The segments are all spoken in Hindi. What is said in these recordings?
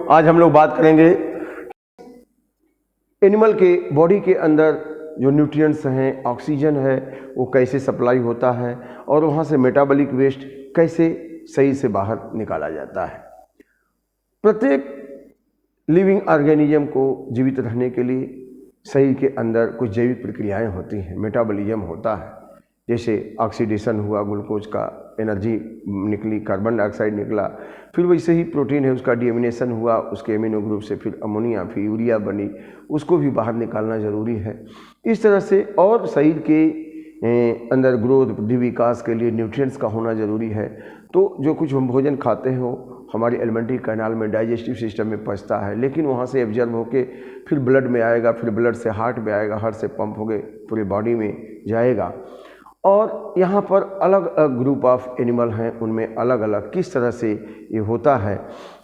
आज हम लोग बात करेंगे एनिमल के बॉडी के अंदर जो न्यूट्रिएंट्स हैं, ऑक्सीजन है, वो कैसे सप्लाई होता है और वहाँ से मेटाबॉलिक वेस्ट कैसे सही से बाहर निकाला जाता है। प्रत्येक लिविंग ऑर्गेनिज्म को जीवित रहने के लिए शरीर के अंदर कुछ जैविक प्रक्रियाएं होती हैं, मेटाबॉलिज्म होता है। जैसे ऑक्सीडेशन हुआ, ग्लूकोज का एनर्जी निकली, कार्बन डाइऑक्साइड निकला, फिर वैसे ही प्रोटीन है उसका डीएमिनेशन हुआ, उसके एमिनो ग्रुप से फिर अमोनिया, फिर यूरिया बनी, उसको भी बाहर निकालना ज़रूरी है। इस तरह से और शरीर के अंदर ग्रोथ, वृद्धि, विकास के लिए न्यूट्रिएंट्स का होना ज़रूरी है। तो जो कुछ हम भोजन खाते हैं वो हमारी एलिमेंट्री कैनाल में, डाइजेस्टिव सिस्टम में पहुंचता है, लेकिन वहाँ से एब्जॉर्ब होके फिर ब्लड में आएगा, फिर ब्लड से हार्ट में आएगा, हार्ट से पंप होके पूरे बॉडी में जाएगा। और यहाँ पर अलग अलग ग्रुप ऑफ एनिमल हैं, उनमें अलग अलग किस तरह से ये होता है।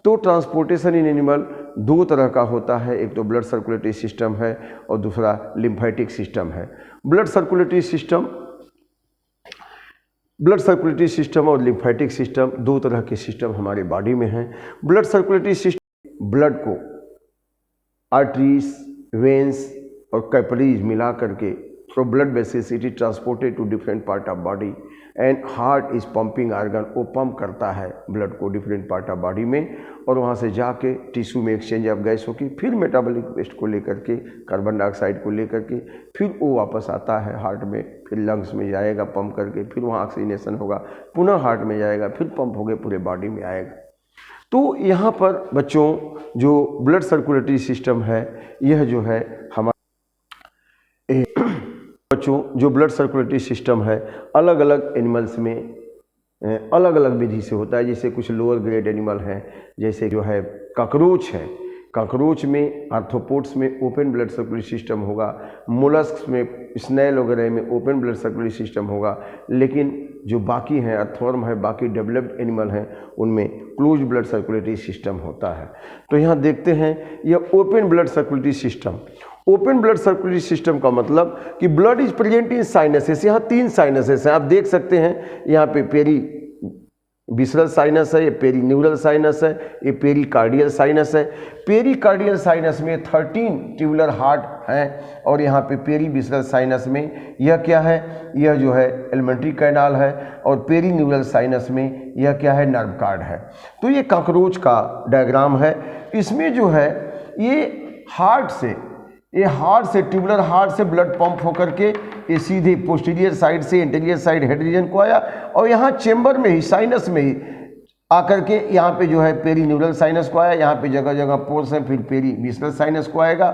तो ट्रांसपोर्टेशन इन एनिमल दो तरह का होता है, एक तो ब्लड सर्कुलेटरी सिस्टम है और दूसरा लिम्फेटिक सिस्टम है। ब्लड सर्कुलेटरी सिस्टम और लिम्फेटिक सिस्टम दो तरह के सिस्टम हमारे बॉडी में हैं। ब्लड सर्कुलेटरी सिस्टम ब्लड को आर्टरीज, वेन्स और कैपिलरीज मिला करके through blood vessels it is transported to different part of body and heart is pumping organ, वो पंप करता है ब्लड को डिफरेंट पार्ट ऑफ बॉडी में और वहाँ से जाके टिश्यू में एक्सचेंज ऑफ गैस होगी, फिर मेटाबॉलिक वेस्ट को लेकर के, कार्बन डाइऑक्साइड को लेकर के फिर वो वापस आता है हार्ट में, फिर लंग्स में जाएगा पंप करके, फिर वहाँ ऑक्सीजनेशन होगा, पुनः हार्ट में जाएगा, फिर पंप होकर पूरे बॉडी में आएगा। तो यहाँ पर बच्चों जो ब्लड सर्कुलेटरी सिस्टम है, यह जो है जो ब्लड सर्कुलेटरी सिस्टम है अलग अलग एनिमल्स में अलग अलग विधि से होता है। जैसे कुछ लोअर ग्रेड एनिमल हैं, जैसे जो है काकरोच है, काकरोच में, आर्थ्रोपोड्स में ओपन ब्लड सर्कुलेटरी सिस्टम होगा, मोलस्क्स में, स्नेल वगैरह में ओपन ब्लड सर्कुलेटरी सिस्टम होगा, लेकिन जो बाकी हैं, अर्थवर्म है, बाकी डेवलप्ड एनिमल हैं, उनमें क्लोज ब्लड सर्कुलेटरी सिस्टम होता है। तो यहाँ देखते हैं यह open blood circulatory system. Open blood circulatory system का मतलब कि blood is present in sinuses. यहाँ 3 साइनसेस हैं, आप देख सकते हैं। यहाँ पे पेरी विसरल साइनस है, ये पेरी न्यूरल साइनस है, ये पेरी कार्डियल साइनस है। पेरी कार्डियल साइनस में 13 ट्यूबुलर हार्ट हैं और यहाँ पे पेरी विसरल साइनस में यह क्या है, यह जो है एलिमेंट्री कैनाल है, और पेरी न्यूरल साइनस में यह क्या है, नर्व कार्ड है। तो ये काकरोच का डायग्राम है। इसमें जो है ये हार्ट से ट्यूबुलर हार्ट से ब्लड पंप होकर के ये सीधे पोस्टीरियर साइड से इंटीरियर साइड हेड रीजन को आया और यहाँ चेंबर में ही, साइनस में ही आकर के यहाँ पे जो है पेरी न्यूरल साइनस को आया, यहाँ पे जगह जगह पोर्स हैं, फिर पेरी विसरल साइनस को आएगा।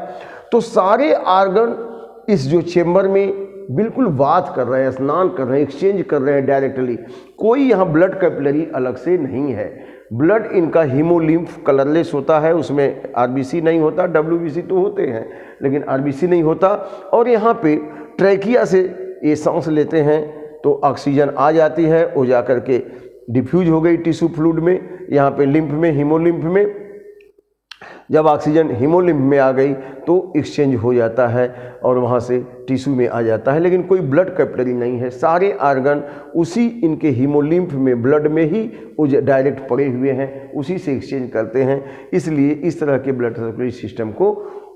तो सारे आर्गन इस जो चेंबर में बिल्कुल बात कर रहे हैं, स्नान कर रहे हैं, एक्सचेंज कर रहे हैं डायरेक्टली। कोई यहाँ ब्लड कैपिलरी अलग से नहीं है। ब्लड इनका हीमोलिम्फ कलरलेस होता है, उसमें आरबीसी नहीं होता, डब्ल्यूबीसी तो होते हैं लेकिन आरबीसी नहीं होता। और यहाँ पे ट्रैकिया से ये सांस लेते हैं तो ऑक्सीजन आ जाती है, वो जा कर के डिफ्यूज हो गई टिश्यू फ्लूइड में, यहाँ पे लिम्फ में, हीमोलिम्फ में। जब ऑक्सीजन हीमोलिम्फ में आ गई तो एक्सचेंज हो जाता है और वहाँ से टिश्यू में आ जाता है, लेकिन कोई ब्लड कैपिलरी नहीं है। सारे आर्गन उसी इनके हीमोलिम्फ में, ब्लड में ही वो डायरेक्ट पड़े हुए हैं, उसी से एक्सचेंज करते हैं। इसलिए इस तरह के ब्लड सर्कुलेटरी सिस्टम को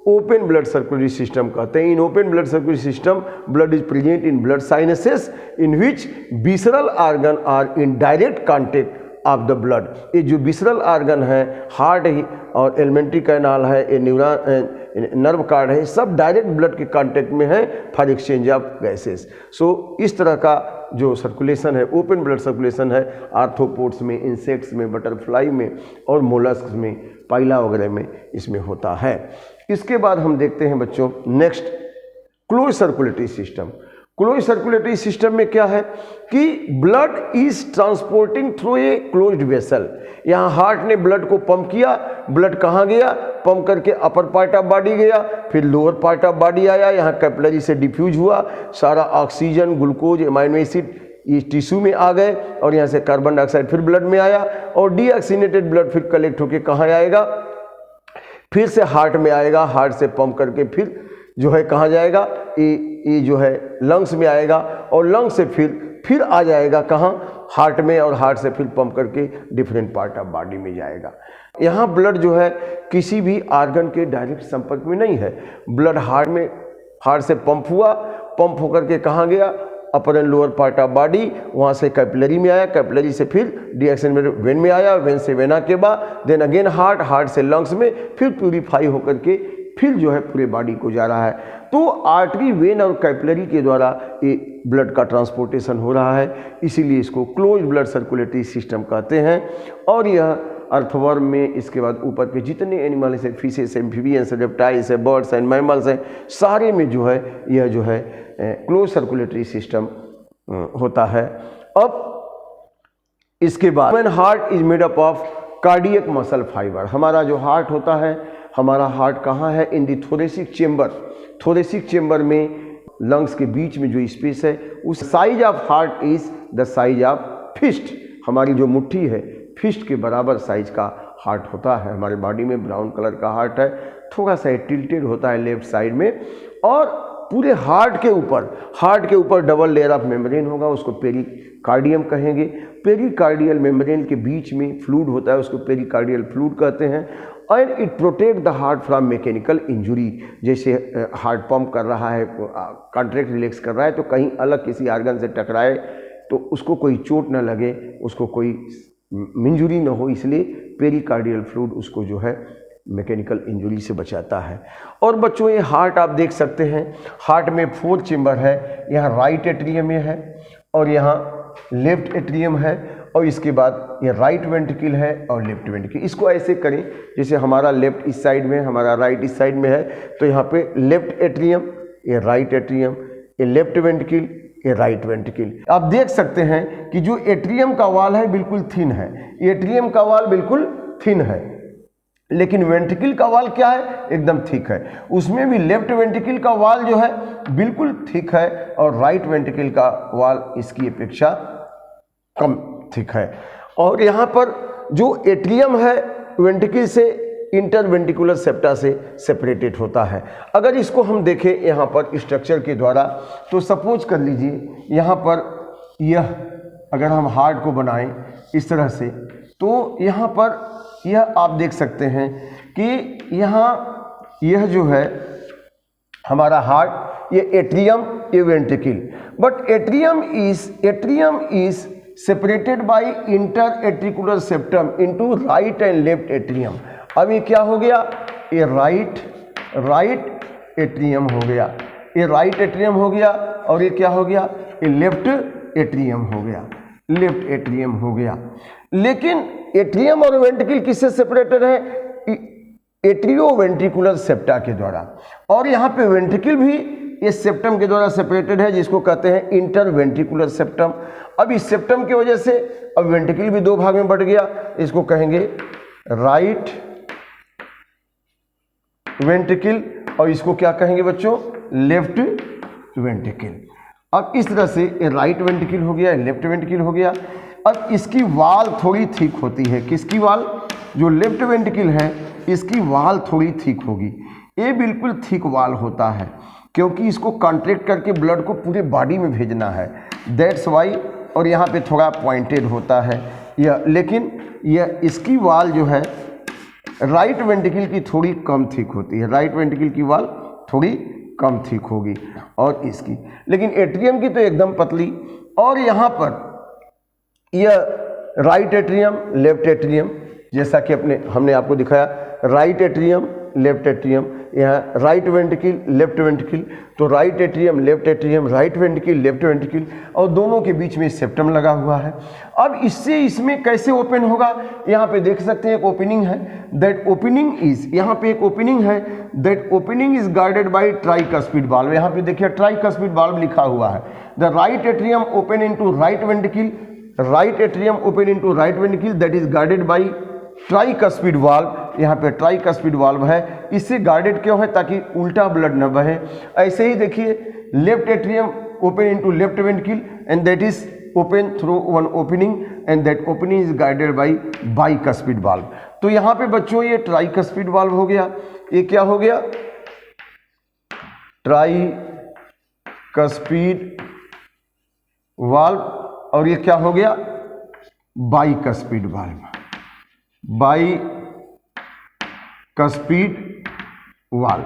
ओपन ब्लड सर्कुलेटरी सिस्टम कहते हैं। In open blood circulatory system blood is present in blood sinuses in which visceral organ are in direct contact of the blood. ये जो विसरल आर्गन है, हार्ट ही और एलिमेंट्री कैनाल है, ये न्यूरॉन, नर्व कार्ड है, सब डायरेक्ट ब्लड के कांटेक्ट में है फॉर एक्सचेंज ऑफ गैसेस। सो इस तरह का जो सर्कुलेशन है, ओपन ब्लड सर्कुलेशन है, आर्थ्रोपोड्स में, इंसेक्ट्स में, बटरफ्लाई में और मोलस्क में, पाइला वगैरह में इसमें होता है। इसके बाद हम देखते हैं बच्चों next close circulatory system. Close circulatory system में क्या है कि blood is transporting through a closed vessel. यहाँ हार्ट ने ब्लड को पंप किया, ब्लड कहाँ गया, पंप करके अपर पार्ट ऑफ बॉडी गया, फिर लोअर पार्ट ऑफ बॉडी आया, यहाँ कैपिलरी से डिफ्यूज हुआ, सारा ऑक्सीजन, ग्लूकोज, एमाइनो एसिड ये टिश्यू में आ गए और यहाँ से कार्बन डाइऑक्साइड फिर ब्लड में आया और डीऑक्सीनेटेड ब्लड फिर कलेक्ट होके कहाँ आएगा, फिर से हार्ट में आएगा, हार्ट से पंप करके फिर जो है कहाँ जाएगा, ये जो है लंग्स में आएगा और लंग्स से फिर आ जाएगा कहाँ, हार्ट में और हार्ट से फिर पंप करके डिफरेंट पार्ट ऑफ बॉडी में जाएगा। यहाँ ब्लड जो है किसी भी आर्गन के डायरेक्ट संपर्क में नहीं है। ब्लड हार्ट से पंप हुआ, पंप होकर के कहाँ गया, upper end lower part of body, वहाँ से कैपिलरी में आया, कैपिलरी से फिर डिएक्शन में वेन में आया, वेन से वेना के बाद देन अगेन हार्ट से लंग्स में, फिर प्यूरिफाई होकर के फिर जो है पूरे बॉडी को जा रहा है। तो आर्टरी, वेन और कैपिलरी के द्वारा ये ब्लड का ट्रांसपोर्टेशन हो रहा है, इसीलिए इसको क्लोज ब्लड सर्कुलेटरी सिस्टम कहते हैं। और यह अर्थवर्म में, इसके बाद ऊपर के जितने एनिमल्स हैं, फिशेस, एम्फीबियंस, रेप्टाइल्स है, बर्ड्स एंड मैमल्स हैं, सारे में जो है यह जो है क्लोज सर्कुलेटरी सिस्टम होता है। अब इसके बाद human heart is made up of cardiac muscle fibre. हमारा जो हार्ट होता है, हमारा हार्ट कहाँ है, in the thoracic chamber. Thoracic chamber में लंग्स के बीच में जो स्पेस है, उस size of heart is the size of fist. हमारी जो मुट्ठी है, फिस्ट के बराबर साइज का हार्ट होता है। हमारे बॉडी में ब्राउन कलर का हार्ट है, थोड़ा सा टिल्टेड होता है लेफ्ट साइड में, और पूरे हार्ट के ऊपर डबल लेयर ऑफ मेम्ब्रेन होगा, उसको पेरिकार्डियम कहेंगे। पेरिकार्डियल मेम्ब्रेन के बीच में फ्लूइड होता है, उसको पेरिकार्डियल फ्लूइड कहते हैं। And it protect the heart from mechanical injury. जैसे हार्ट पंप कर रहा है, कॉन्ट्रैक्ट रिलैक्स कर रहा है, तो कहीं अलग किसी आर्गन से टकराए तो उसको कोई चोट न लगे, उसको कोई इंजुरी न हो, इसलिए पेरिकार्डियल फ्लूइड उसको जो है मैकेनिकल इंजुरी से बचाता है। और बच्चों ये हार्ट आप देख सकते हैं, हार्ट में 4 चेम्बर है। यहाँ राइट एट्रियम में है, और यहाँ लेफ्ट एट्रियम है, और इसके बाद ये राइट वेंट्रिकल है और लेफ्ट वेंट्रिकल। इसको ऐसे करें जैसे हमारा लेफ्ट इस साइड में, हमारा राइट इस साइड में है, तो यहाँ पे लेफ्ट एट्रियम, ये राइट एट्रियम, ये लेफ्ट वेंट्रिकल, ये राइट वेंट्रिकल। आप देख सकते हैं कि जो एट्रियम का वॉल है बिल्कुल थिन है, एट्रियम का वॉल बिल्कुल थिन है, लेकिन वेंट्रिकल का वॉल क्या है, एकदम थिक है। उसमें भी लेफ्ट वेंट्रिकल का वॉल जो है बिल्कुल थिक है, और राइट वेंट्रिकल का वॉल इसकी अपेक्षा कम थिक है। और यहाँ पर जो एट्रियम है वेंट्रिकल से इंटरवेंट्रिकुलर सेप्टा से सेपरेटेड होता है। अगर इसको हम देखें यहाँ पर स्ट्रक्चर के द्वारा, तो सपोज कर लीजिए यहाँ पर यह, अगर हम हार्ट को बनाएं इस तरह से, तो यहाँ पर यह आप देख सकते हैं कि यहाँ यह जो है हमारा हार्ट, ये एट्रियम, ये ventricle, but atrium is separated by interatricular septum into right and left atrium. अब ये क्या हो गया, ये राइट एट्रियम हो गया, ये राइट एट्रियम हो गया, और ये क्या हो गया, ये लेफ्ट एट्रियम हो गया, लेफ्ट एट्रियम हो गया। लेकिन एट्रियम और वेंट्रिकल किससे सेपरेटेड है, एट्रियोवेंट्रिकुलर सेप्टा के द्वारा। और यहाँ पे वेंट्रिकल भी इस सेप्टम के द्वारा सेपरेटेड है, जिसको कहते हैं इंटरवेंट्रिकुलर सेप्टम। अब इस सेप्टम की वजह से अब वेंट्रिकल भी 2 भाग में बट गया, इसको कहेंगे राइट वेंट्रिकल, और इसको क्या कहेंगे बच्चों, लेफ्ट वेंट्रिकल। अब इस तरह से ये राइट वेंट्रिकल हो गया, लेफ्ट वेंट्रिकल हो गया। अब इसकी वाल थोड़ी थिक होती है, किसकी वाल, जो लेफ्ट वेंट्रिकल है इसकी वाल थोड़ी थिक होगी, ये बिल्कुल थिक वाल होता है, क्योंकि इसको कॉन्ट्रैक्ट करके ब्लड को पूरे बॉडी में भेजना है, दैट्स वाई। और यहाँ पे थोड़ा पॉइंटेड होता है यह, लेकिन यह इसकी वाल जो है राइट वेंट्रिकल की थोड़ी कम थिक होती है, राइट वेंट्रिकल की वाल थोड़ी कम थिक होगी, और इसकी, लेकिन एट्रियम की तो एकदम पतली। और यहाँ पर यह राइट एट्रियम, लेफ्ट एट्रियम, जैसा कि हमने आपको दिखाया, राइट एट्रियम, लेफ्ट एट्रियम, यहाँ राइट वेंट्रिकल, लेफ्ट वेंट्रिकल, तो right atrium, left atrium, right ventricle, left ventricle, और दोनों के बीच में सेप्टम लगा हुआ है। अब इसमें कैसे ओपन होगा, यहाँ पे देख सकते हैं एक ओपनिंग है, दैट ओपनिंग इज, यहाँ पे एक ओपनिंग है, that opening is guarded by tricuspid valve. यहाँ पे देखिए ट्राइकस्पिड वाल्व लिखा हुआ है। The right atrium open into right ventricle, right atrium open into right ventricle, that is guarded by tricuspid valve. यहाँ पे ट्राइकस्पिड वाल्व है, इससे गार्डेड क्यों है, ताकि उल्टा ब्लड न बहे। ऐसे ही देखिए left atrium open into left ventricle and that is open through one opening and that opening is guided by bicuspid valve. तो यहाँ पे बच्चों ये ट्राइकस्पिड वाल्व हो गया, ये क्या हो गया, ट्राइकस्पिड वाल्व, और ये क्या हो गया, बाइकस्पिड वाल्व, बाइकस्पिड वाल्व।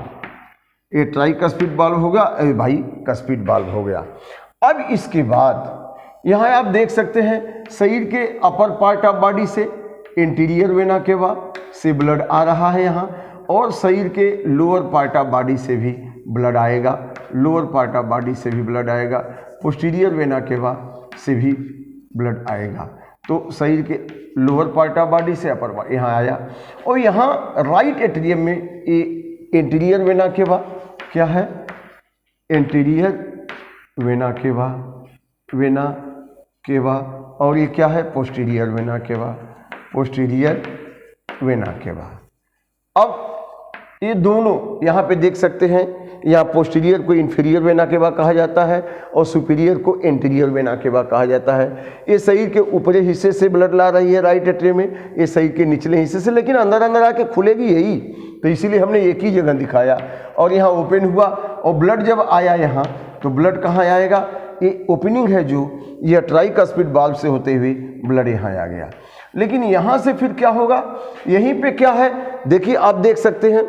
ये ट्राइकस्पिड वाल्व होगा, बाइकस्पिड वाल्व हो गया। अब इसके बाद यहाँ आप देख सकते हैं शरीर के अपर पार्ट ऑफ बॉडी से इंटीरियर वेना केवा से ब्लड आ रहा है यहाँ, और शरीर के लोअर पार्ट ऑफ बॉडी से भी ब्लड आएगा, लोअर पार्ट ऑफ बॉडी से भी ब्लड आएगा, पोस्टीरियर वेना केवा से भी ब्लड आएगा। तो शरीर के लोअर पार्ट ऑफ बॉडी से अपर यहाँ आया, और यहाँ राइट एट्रियम में ये इंटीरियर वेना केवा क्या है, इंटीरियर वेना केवा, और ये क्या है, posterior vena cava, posterior vena cava. अब ये दोनों यहाँ पे देख सकते हैं, यहाँ पोस्टीरियर को इंफीरियर वेना केवा कहा जाता है और सुपीरियर को एंटीरियर वेना केवा कहा जाता है। ये शरीर के ऊपरी हिस्से से ब्लड ला रही है राइट एट्रियम में, ये शरीर के निचले हिस्से से, लेकिन अंदर अंदर आके खुलेगी यही, तो इसीलिए हमने एक ही जगह दिखाया। और यहाँ ओपन हुआ और ब्लड जब आया यहाँ, तो ब्लड कहाँ आएगा, ये ओपनिंग है जो यह ट्राइकस्पिड वाल्व से होते हुए ब्लड यहाँ आ गया। लेकिन यहाँ से फिर क्या होगा, यहीं पे क्या है देखिए, आप देख सकते हैं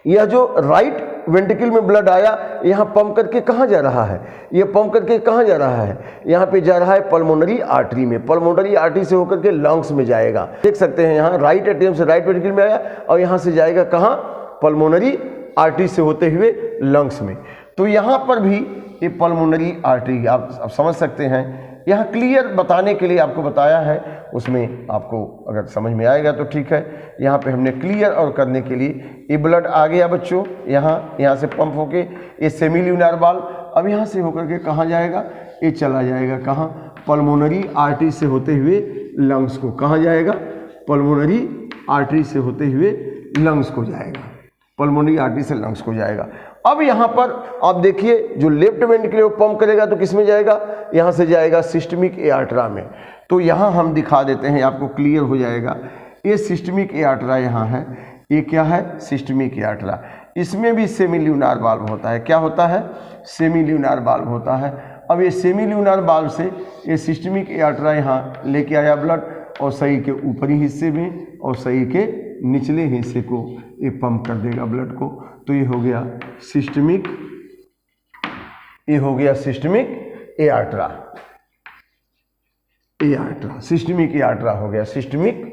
यह जो राइट वेंट्रिकल में ब्लड आया, यहाँ पंप करके कहाँ जा रहा है, ये पंप करके कहाँ जा रहा है, यहाँ पे जा रहा है पल्मोनरी आर्टरी में, पल्मोनरी आर्टरी से होकर के लंग्स में जाएगा। देख सकते हैं यहाँ राइट एट्रियम से राइट वेंट्रिकल में आया और यहाँ से जाएगा कहाँ, पल्मोनरी आर्टरी से होते हुए लंग्स में। तो यहाँ पर भी ये पल्मोनरी आर्टरी आप समझ सकते हैं, यहाँ क्लियर बताने के लिए आपको बताया है, उसमें आपको अगर समझ में आएगा तो ठीक है। यहाँ पे हमने क्लियर और करने के लिए, ये ब्लड आ गया बच्चों, यहाँ से पंप होके ये सेमील्यूनार वाल्व, अब यहाँ से होकर के कहाँ जाएगा, ये चला जाएगा कहाँ, पल्मोनरी आर्टरी से होते हुए लंग्स को, कहाँ जाएगा, पल्मोनरी आर्टरी से होते हुए लंग्स को जाएगा, पल्मोनरी आर्टरी से लंग्स को जाएगा। अब यहाँ पर आप देखिए जो लेफ्ट वेंट्रिकल वो पंप करेगा तो किस में जाएगा, यहाँ से जाएगा सिस्टमिक एआर्टरा में। तो यहाँ हम दिखा देते हैं, आपको क्लियर हो जाएगा। ये सिस्टमिक एआर्टरा यहाँ है, ये क्या है, सिस्टमिक एआर्टरा। इसमें भी सेमील्यूनार वाल्व होता है, क्या होता है, सेमील्यूनार वाल्व होता है। अब ये सेमील्यूनार वाल्व से ये सिस्टमिक एआर्टरा यहाँ लेके आया ब्लड, और शरीर के ऊपरी हिस्से में और शरीर के निचले हिस्से को ये पंप कर देगा ब्लड को। तो ये हो गया सिस्टमिक, ये हो गया सिस्टमिक एआर्टरा, एआर्टरा, सिस्टमिक एआर्टरा हो गया, सिस्टमिक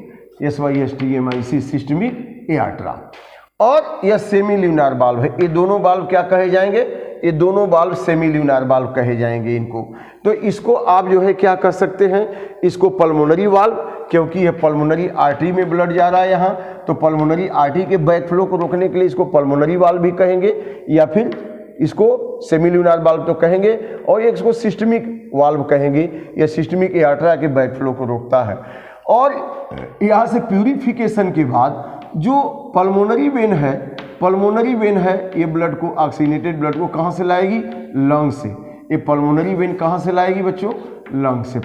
SYSTMIC, सिस्टमिक एआर्टरा। और यह सेमील्यूनार वाल्व है। ये दोनों वाल्व क्या कहे जाएंगे, ये दोनों वाल्व सेमील्यूनार वाल्व कहे जाएंगे इनको। तो इसको आप जो है क्या कर सकते हैं, इसको पल्मोनरी वाल्व, क्योंकि यह पल्मोनरी आर्टरी में ब्लड जा रहा है यहाँ, तो पल्मोनरी आर्टरी के बैक फ्लो को रोकने के लिए इसको पल्मोनरी वाल्व भी कहेंगे, या फिर इसको सेमील्यूनार वाल्व तो कहेंगे, और इसको सिस्टमिक वाल्व कहेंगे। यह सिस्टमिक एआर्टरा के बैक फ्लो को रोकता है। और यहाँ से प्यूरिफिकेशन के बाद जो पल्मोनरी वेन है, पल्मोनरी वेन है, ये ब्लड को, ऑक्सीजनेटेड ब्लड को कहाँ से लाएगी, लंग से। ये पल्मोनरी वेन कहाँ से लाएगी बच्चों, लंग से।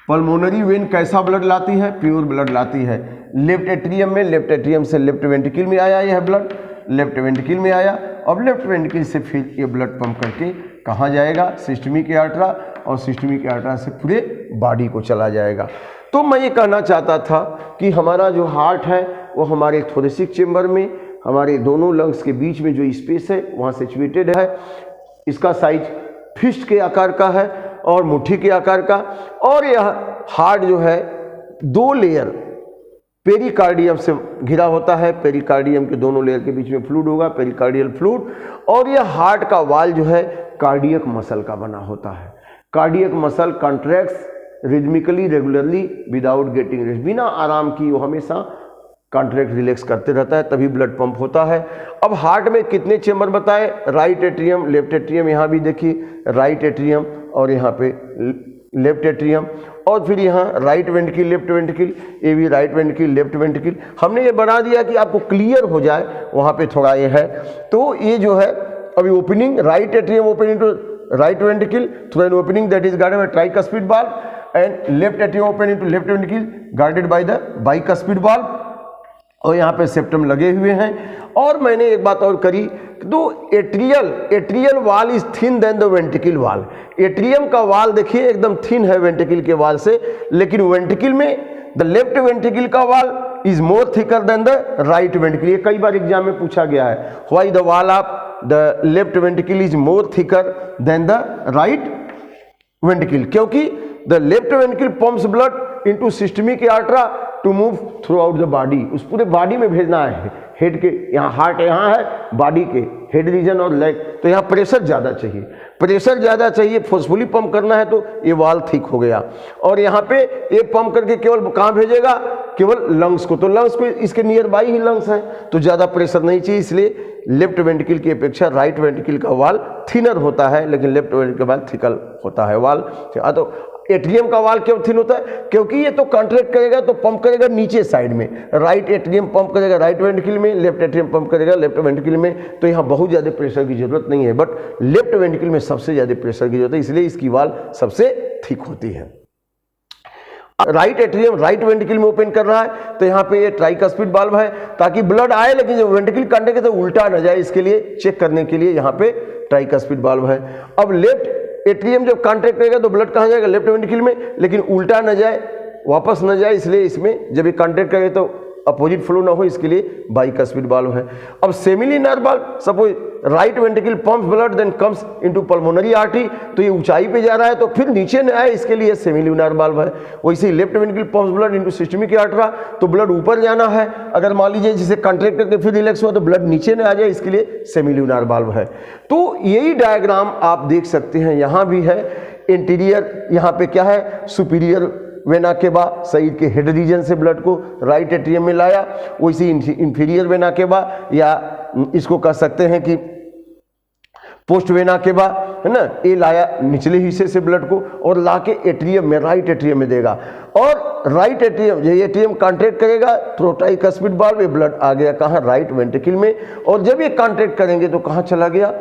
पल्मोनरी वेन कैसा ब्लड लाती है, प्योर ब्लड लाती है। लेफ्ट एट्रियम में, लेफ्ट एट्रियम से लेफ्ट वेंट्रिकल में आया यह ब्लड, लेफ्ट वेंट्रिकल में आया, और लेफ्ट वेंट्रिकल से फिर ये ब्लड पंप करके कहाँ जाएगा, सिस्टमिक एआर्टरा, और सिस्टमिक एआर्टरा से पूरे बॉडी को चला जाएगा। तो मैं ये कहना चाहता था कि हमारा जो हार्ट है वो हमारे थोरेसिक चेम्बर में, हमारे दोनों लंग्स के बीच में जो स्पेस है वहाँ सिचुएटेड है। इसका साइज फिस्ट के आकार का है और मुट्ठी के आकार का। और यह हार्ट जो है 2 लेयर पेरिकार्डियम से घिरा होता है। पेरिकार्डियम के दोनों लेयर के बीच में फ्लूइड होगा, पेरिकार्डियल फ्लूइड। और यह हार्ट का वाल जो है कार्डियक मसल का बना होता है। Cardiac muscle contracts rhythmically, regularly, without getting rest, बिना आराम की वो हमेशा कॉन्ट्रैक्ट रिलैक्स करते रहता है, तभी ब्लड पंप होता है। अब हार्ट में कितने चेम्बर बताए, राइट एट्रियम, लेफ्ट एट्रियम, यहाँ भी देखिए राइट एट्रियम और यहाँ पे लेफ्ट एट्रियम, और फिर यहाँ राइट वेंट्रिकल, लेफ्ट वेंट्रिकल, ये भी राइट वेंट्रिकल, लेफ्ट वेंट्रिकल। हमने ये बना दिया कि आपको क्लियर हो जाए, वहाँ पे थोड़ा ये है। तो ये जो है अभी opening, right atrium opening to right ventricle through an opening that is guarded by tricuspid valve, and left atrium opening to left ventricle guarded by the bicuspid valve. और यहाँ पे सेप्टम लगे हुए हैं। और मैंने एक बात और करी तो atrial wall is thin than the ventricle wall. Atrium का वाल देखिए एकदम थिन है वेंट्रिकल के वाल से, लेकिन वेंट्रिकल में द लेफ्ट वेंट्रिकल का wall is more thicker than the right ventricle. ये कई बार एग्जाम में पूछा गया है, why the wall of the left ventricle is more thicker than the right ventricle, क्योंकि the left ventricle pumps blood into systemic aorta to move throughout the body. उस पूरे बॉडी में भेजना है, हेड के यहाँ, हार्ट यहाँ है, बॉडी के हेड रीजन और लेग, तो यहाँ प्रेशर ज़्यादा चाहिए, प्रेशर ज़्यादा चाहिए, फोर्सफुली पंप करना है तो ये वाल थिक हो गया। और यहाँ पे ये पंप करके केवल कहाँ भेजेगा, केवल लंग्स को, तो लंग्स को इसके नियर बाई ही लंग्स है तो ज़्यादा प्रेशर नहीं चाहिए, इसलिए लेफ्ट वेंट्रिकल की अपेक्षा राइट वेंट्रिकल का वाल थिनर होता है, लेकिन लेफ्ट वेंट्रिकल का वाल थिकल होता है वाल। तो एट्रियम का वाल क्यों थिन होता है, क्योंकि ये तो कॉन्ट्रैक्ट करेगा तो पंप करेगा नीचे साइड में, राइट एट्रियम पंप करेगा राइट वेंट्रिकल में, लेफ्ट एट्रियम पंप करेगा लेफ्ट वेंट्रिकल में, तो यहाँ बहुत ज़्यादा प्रेशर की जरूरत नहीं है, बट लेफ्ट वेंट्रिकल में सबसे ज़्यादा प्रेशर की जरूरत है, इसलिए इसकी वाल सबसे थिक होती है। राइट एट्रियम राइट वेंट्रिकल में ओपन कर रहा है तो यहाँ पे ये ट्राइकस्पिड वाल्व है, ताकि ब्लड आए लेकिन जब वेंट्रिकल कॉन्ट्रैक्ट है तो उल्टा न जाए, इसके लिए चेक करने के लिए यहाँ पे ट्राइकस्पिड वाल्व है। अब लेफ्ट एट्रियम जब कॉन्ट्रैक्ट करेगा तो ब्लड कहाँ जाएगा, लेफ्ट वेंट्रिकल में, लेकिन उल्टा न जाए, वापस न जाए, इसलिए इसमें जब ये कॉन्ट्रैक्ट करेगा तो अपोजिट फ्लो ना हो, इसके लिए बाइकस्पिड वाल्व है। अब semilunar valve, suppose right ventricle pumps blood then comes into pulmonary artery, तो ये ऊंचाई पे जा रहा है तो फिर नीचे न आए, इसके लिए सेमिलिनर वाल्व है। वैसे ही left ventricle pumps blood into systemic aorta, तो ब्लड ऊपर जाना है, अगर मान लीजिए जिसे कॉन्ट्रैक्ट करके फिर रिलैक्स हुआ तो ब्लड नीचे न आ जाए, इसके लिए सेमिलिनर वाल्व है। तो यही डायग्राम आप देख सकते हैं, यहाँ भी है इंटीरियर, यहाँ पे क्या है, सुपीरियर वेना के बाद शरीर के हेड रीजन से ब्लड को राइट एट्रियम में लाया, वैसे इंफीरियर वेना के बाद, या इसको कह सकते हैं कि पोस्ट वेना के बाद, है ना, ये लाया निचले हिस्से से ब्लड को और लाके एट्रियम में, राइट एट्रियम में देगा, और राइट एट्रियम, ये एट्रियम कॉन्ट्रैक्ट करेगा तो ट्राइकस्पिड वाल्व, ये ब्लड आ गया कहाँ, राइट वेंट्रिकल में, और जब ये कॉन्ट्रैक्ट करेंगे तो कहाँ चला गया,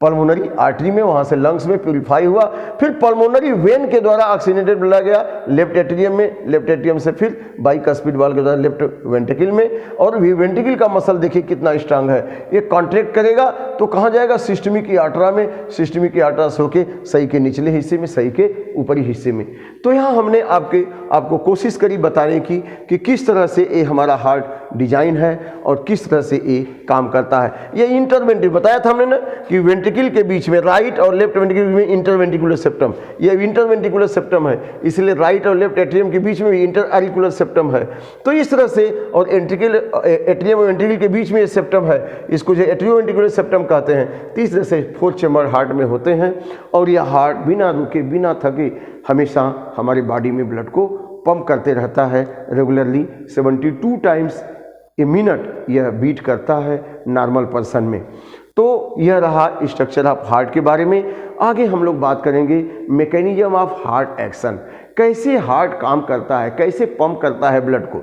पल्मोनरी आर्टरी में, वहां से लंग्स में प्यूरिफाई हुआ, फिर पल्मोनरी वेन के द्वारा ऑक्सीजनेटेड ब्लड गया लेफ्ट एट्रियम में, लेफ्ट एट्रियम से फिर बाइकस्पिड वाल्व के द्वारा लेफ्ट वेंट्रिकल में। और वेंट्रिकल का मसल देखिए कितना स्ट्रांग है, ये कॉन्ट्रैक्ट करेगा तो कहाँ जाएगा, सिस्टमिक आर्टरा में, सिस्टमिक आर्टरा से होके सही के निचले हिस्से में, सही के ऊपरी हिस्से में। तो यहाँ हमने आपको कोशिश करी बताने की कि किस तरह से ये हमारा हार्ट डिजाइन है और किस तरह से ये काम करता है। ये इंटरवेंट्रिकल बताया था हमने ना कि वेंट्रिकल के बीच में, राइट और लेफ्ट वेंट्रिकल में इंटरवेंट्रिकुलर सेप्टम, ये इंटरवेंट्रिकुलर सेप्टम है, इसलिए राइट और लेफ्ट एट्रियम के बीच में भी इंटरएरिकुलर सेप्टम है। तो इस तरह से, और एट्रियम और वेंट्रिकल के बीच में ये सेप्टम है, इसको जो एट्रियोवेंट्रिकुलर सेप्टम कहते हैं। तीस तरह से 4 चेम्बर हार्ट में होते हैं, और यह हार्ट बिना रुके बिना थके हमेशा हमारी बॉडी में ब्लड को पंप करते रहता है रेगुलरली। 72 टाइम्स ए मिनट यह बीट करता है नॉर्मल पर्सन में। तो यह रहा स्ट्रक्चर ऑफ हार्ट के बारे में। आगे हम लोग बात करेंगे मैकेनिज्म ऑफ हार्ट एक्शन, कैसे हार्ट काम करता है, कैसे पंप करता है ब्लड को।